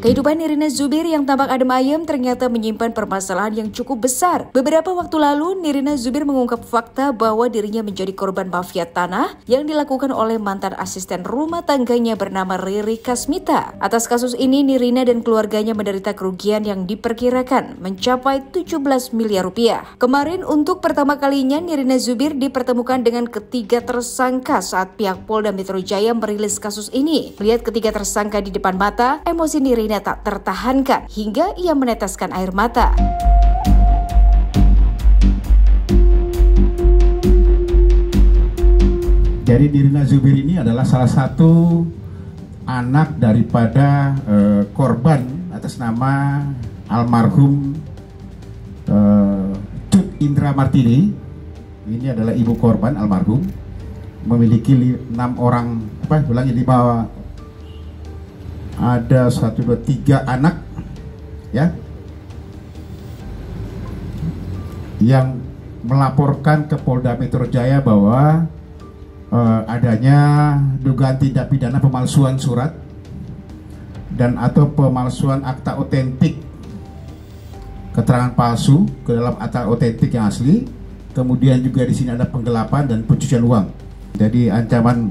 Kehidupan Nirina Zubir yang tampak adem ayem ternyata menyimpan permasalahan yang cukup besar. Beberapa waktu lalu, Nirina Zubir mengungkap fakta bahwa dirinya menjadi korban mafia tanah yang dilakukan oleh mantan asisten rumah tangganya bernama Riri Kasmita. Atas kasus ini, Nirina dan keluarganya menderita kerugian yang diperkirakan mencapai 17 miliar rupiah. Kemarin, untuk pertama kalinya, Nirina Zubir dipertemukan dengan ketiga tersangka saat pihak Polda Metro Jaya merilis kasus ini. Melihat ketiga tersangka di depan mata, emosi Nirina tak tertahankan hingga ia meneteskan air mata. Jadi Nirina Zubir ini adalah salah satu anak daripada korban atas nama almarhum Cut Indra Martini. Ini adalah ibu korban almarhum, memiliki 5 ada 1, 2, 3 anak ya, yang melaporkan ke Polda Metro Jaya bahwa adanya dugaan tindak pidana pemalsuan surat dan atau pemalsuan akta otentik, keterangan palsu ke dalam akta otentik yang asli. Kemudian juga di sini ada penggelapan dan pencucian uang. Jadi ancaman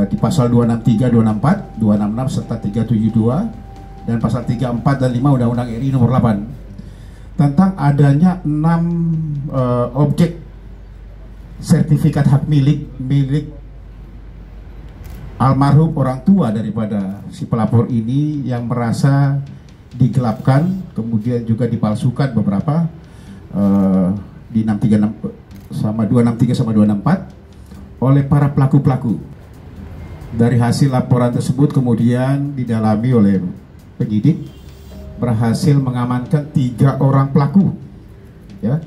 di pasal 263, 264, 266 serta 372 dan pasal 34 dan 5 Undang-Undang RI nomor 8 tentang adanya 6 objek sertifikat hak milik almarhum orang tua daripada si pelapor ini yang merasa digelapkan, kemudian juga dipalsukan beberapa di 636 sama 263 sama 264 oleh para pelaku-pelaku. Dari hasil laporan tersebut kemudian didalami oleh penyidik, berhasil mengamankan 3 orang pelaku ya.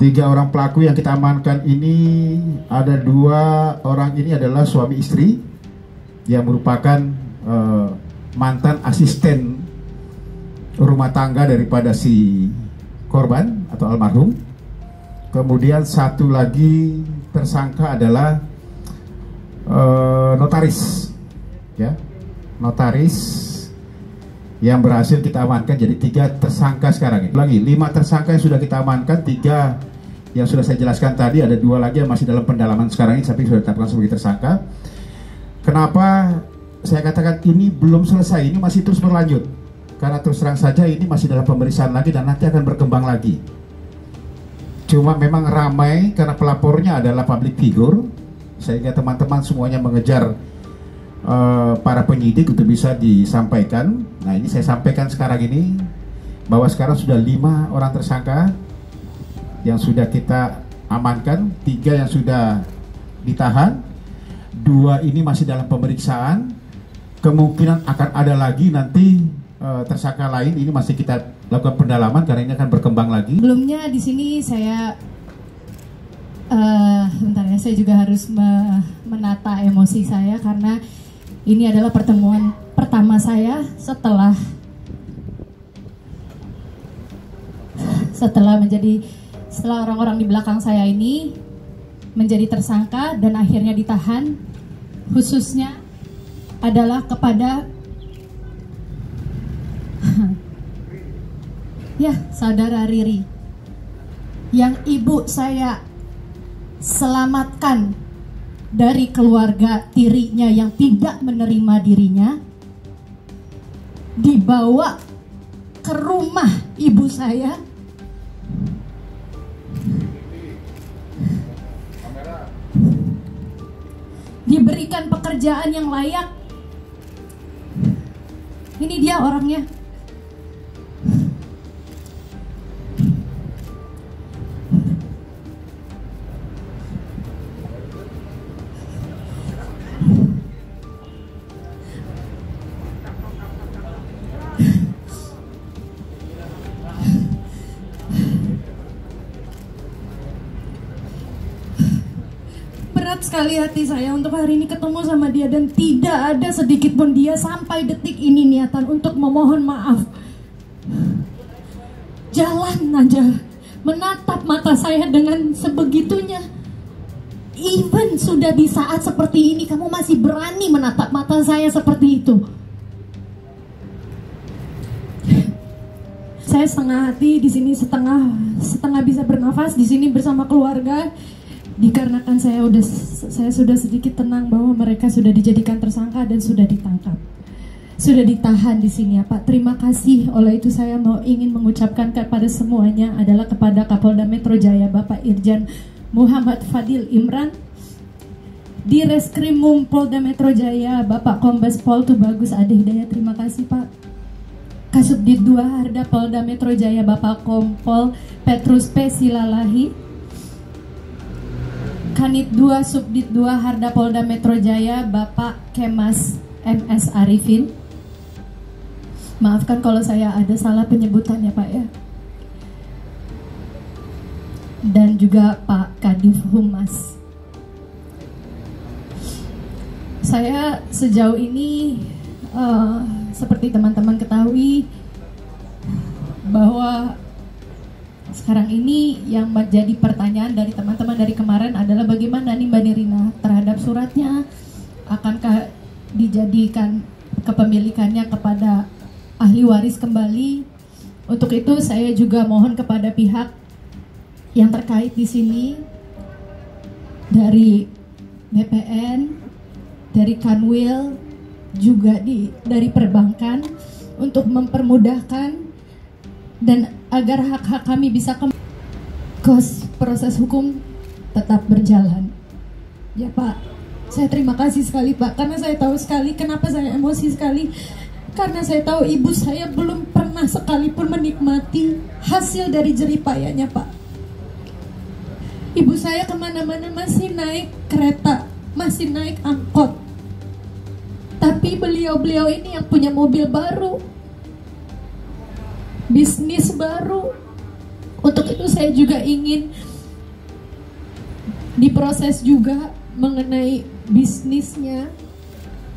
3 orang pelaku yang kita amankan ini, ada 2 orang ini adalah suami istri yang merupakan mantan asisten rumah tangga daripada si korban atau almarhum. Kemudian 1 lagi tersangka adalah notaris ya, notaris yang berhasil kita amankan. Jadi 3 tersangka sekarang ini. Lagi 5 tersangka yang sudah kita amankan, 3 yang sudah saya jelaskan tadi, ada 2 lagi yang masih dalam pendalaman sekarang ini tapi sudah ditetapkan sebagai tersangka. Kenapa saya katakan ini belum selesai, ini masih terus berlanjut? Karena terus terang saja ini masih dalam pemeriksaan lagi dan nanti akan berkembang lagi. Cuma memang ramai karena pelapornya adalah public figure, sehingga teman-teman semuanya mengejar para penyidik untuk bisa disampaikan. Nah, ini saya sampaikan sekarang ini bahwa sekarang sudah 5 orang tersangka yang sudah kita amankan, 3 yang sudah ditahan, 2 ini masih dalam pemeriksaan. Kemungkinan akan ada lagi nanti tersangka lain, ini masih kita lakukan pendalaman karena ini akan berkembang lagi. Sebelumnya di sini saya saya juga harus menata emosi saya karena ini adalah pertemuan pertama saya setelah orang-orang di belakang saya ini menjadi tersangka dan akhirnya ditahan, khususnya adalah kepada ya, saudara Riri yang ibu saya selamatkan dari keluarga tirinya yang tidak menerima dirinya, dibawa ke rumah ibu saya, diberikan pekerjaan yang layak. Ini dia orangnya. Berat sekali hati saya untuk hari ini ketemu sama dia dan tidak ada sedikit pun dia sampai detik ini niatan untuk memohon maaf. Jalan aja, menatap mata saya dengan sebegitunya. Even sudah di saat seperti ini kamu masih berani menatap mata saya seperti itu. Saya setengah hati di sini, setengah bisa bernafas di sini bersama keluarga, dikarenakan saya sudah sedikit tenang bahwa mereka sudah dijadikan tersangka dan sudah ditangkap, sudah ditahan di sini ya Pak. Terima kasih. Oleh itu saya ingin mengucapkan kepada semuanya adalah kepada Kapolda Metro Jaya Bapak Irjen Muhammad Fadil Imran, di Reskrimum Polda Metro Jaya Bapak Kombes Pol Tubagus Ade Hidayat, terima kasih Pak. Kasubdit 2 Harda Polda Metro Jaya Bapak Kompol Petrus P. Silalahi, Kanit 2 Subdit 2 Harda Polda Metro Jaya Bapak Kemas MS Arifin. Maafkan kalau saya ada salah penyebutan ya Pak ya. Dan juga Pak Kadif Humas. Saya sejauh ini seperti teman-teman ketahui bahwa sekarang ini yang menjadi pertanyaan dari teman-teman dari kemarin adalah bagaimana nih Mbak Nirina terhadap suratnya, akankah dijadikan kepemilikannya kepada ahli waris kembali. Untuk itu saya juga mohon kepada pihak yang terkait di sini, dari BPN, dari Kanwil, juga dari perbankan, untuk mempermudahkan dan agar hak-hak kami bisa proses hukum tetap berjalan. Ya Pak, saya terima kasih sekali Pak, karena saya tahu sekali kenapa saya emosi sekali, karena saya tahu ibu saya belum pernah sekalipun menikmati hasil dari jeripayanya Pak. Ibu saya kemana-mana masih naik kereta, masih naik angkot. Tapi beliau-beliau ini yang punya mobil baru, bisnis baru. Untuk itu saya juga ingin diproses juga mengenai bisnisnya.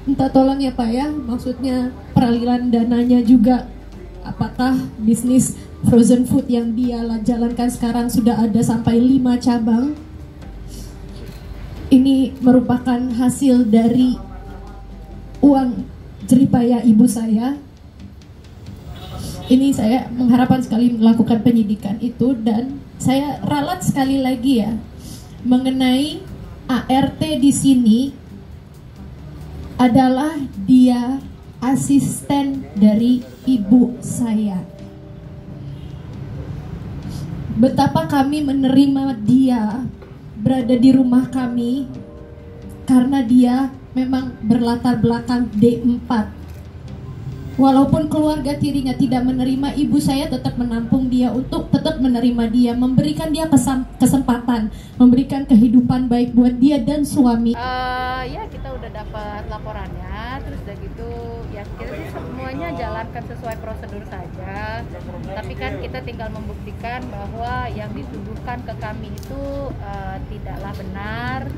Minta tolong ya Pak ya, maksudnya peralihan dananya juga. Apakah bisnis frozen food yang dia jalankan sekarang sudah ada sampai 5 cabang? Ini merupakan hasil dari uang jeripaya ibu saya. Ini saya mengharapkan sekali melakukan penyidikan itu, dan saya ralat sekali lagi ya mengenai ART di sini adalah dia asisten dari ibu saya. Betapa kami menerima dia berada di rumah kami karena dia memang berlatar belakang D4. Walaupun keluarga tirinya tidak menerima, ibu saya tetap menampung dia untuk tetap menerima dia, memberikan dia kesempatan, memberikan kehidupan baik buat dia dan suami. Ya kita udah dapat laporannya, terus udah gitu ya kita sih semuanya jalankan sesuai prosedur saja. Tapi kan kita tinggal membuktikan bahwa yang dituduhkan ke kami itu tidaklah benar.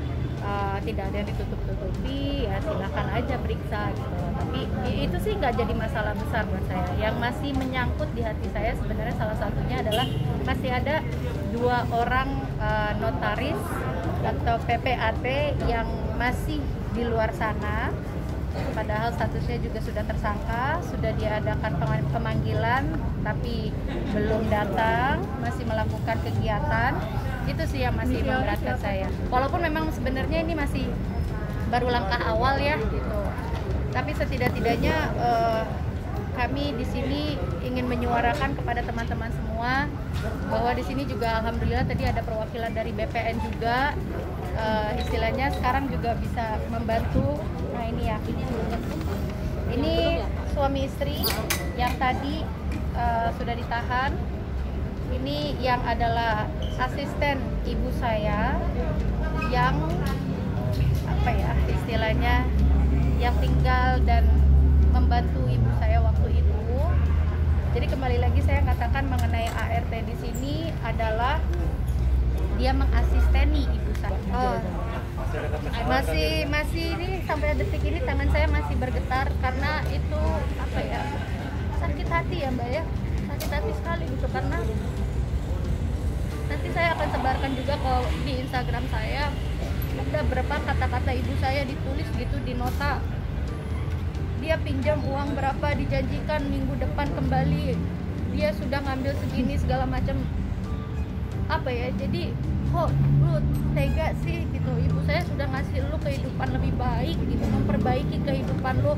Tidak ada yang ditutup-tutupi, ya silakan aja periksa gitu. Tapi itu sih nggak jadi masalah besar buat saya. Yang masih menyangkut di hati saya sebenarnya salah satunya adalah masih ada 2 orang notaris atau PPAT yang masih di luar sana. Padahal statusnya juga sudah tersangka, sudah diadakan pemanggilan tapi belum datang, masih melakukan kegiatan. Itu sih yang masih memberatkan saya. Walaupun memang sebenarnya ini masih baru langkah awal ya gitu. Tapi setidak-tidaknya kami di sini ingin menyuarakan kepada teman-teman semua bahwa di sini juga alhamdulillah tadi ada perwakilan dari BPN juga, istilahnya sekarang juga bisa membantu. Nah ini ya, ini suami istri yang tadi sudah ditahan. Ini yang adalah asisten ibu saya yang apa ya istilahnya, yang tinggal dan membantu ibu saya waktu itu. Jadi kembali lagi saya katakan mengenai ART di sini adalah dia mengasisteni ibu saya. Masih ini sampai detik ini tangan saya masih bergetar karena itu apa ya, sakit hati ya Mbak ya, sakit hati sekali gitu. Karena nanti saya akan sebarkan juga di Instagram saya, ada berapa kata-kata ibu saya ditulis gitu di nota. Dia pinjam uang berapa, dijanjikan minggu depan kembali. dia sudah ngambil segini segala macam, apa ya, jadi kok lu tega sih gitu, ibu saya sudah ngasih lu kehidupan lebih baik gitu, memperbaiki kehidupan lu,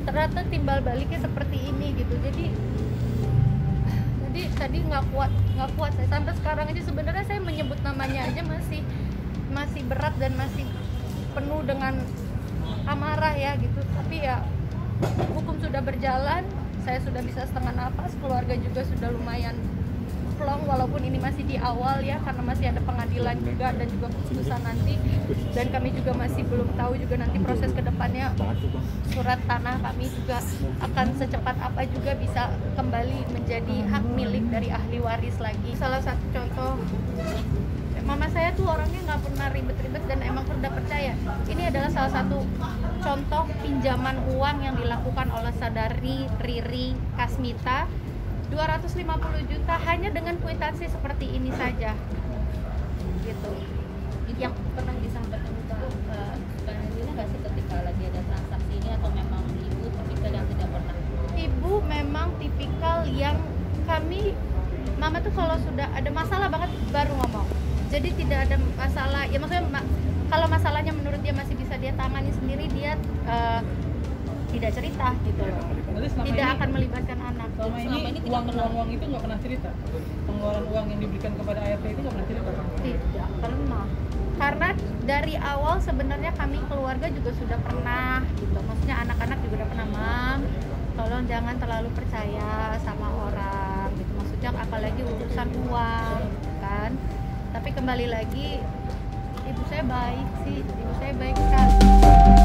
ternyata timbal baliknya seperti ini gitu. Jadi tadi nggak kuat saya, sampai sekarang aja sebenarnya saya menyebut namanya aja masih berat dan masih penuh dengan amarah ya gitu. Tapi ya hukum sudah berjalan, saya sudah bisa setengah napas, keluarga juga sudah lumayan plong, walaupun ini masih di awal ya, karena masih ada pengadilan juga dan juga keputusan nanti, dan kami juga masih belum tahu juga nanti proses kedepannya. Surat tanah kami juga akan secepat apa juga bisa kembali menjadi hak milik dari ahli waris lagi. Salah satu contoh, mama saya tuh orangnya nggak pernah ribet-ribet dan emang udah percaya. Ini adalah salah satu contoh pinjaman uang yang dilakukan oleh saudari Riri Kasmita, 250 juta hanya dengan kwitansi seperti ini saja gitu. Yang pernah disampaikan ke Nirina nggak sih ketika lagi ada transaksi ini, atau memang ibu tipikal yang tidak pernah? Ibu memang tipikal yang mama tuh kalau sudah ada masalah banget baru ngomong, jadi tidak ada masalah ya, maksudnya kalau masalahnya menurut dia masih bisa dia tangani sendiri, dia tidak cerita gitu loh, tidak akan melibatkan anak. Selama ini uang itu nggak pernah cerita, pengeluaran uang yang diberikan kepada ART itu nggak pernah cerita? Tidak pernah, karena dari awal sebenarnya kami keluarga juga sudah pernah gitu, maksudnya anak-anak juga udah pernah, Mam, tolong jangan terlalu percaya sama orang gitu, maksudnya apalagi urusan uang kan. Tapi kembali lagi, ibu saya baik sih, ibu saya baik sekali.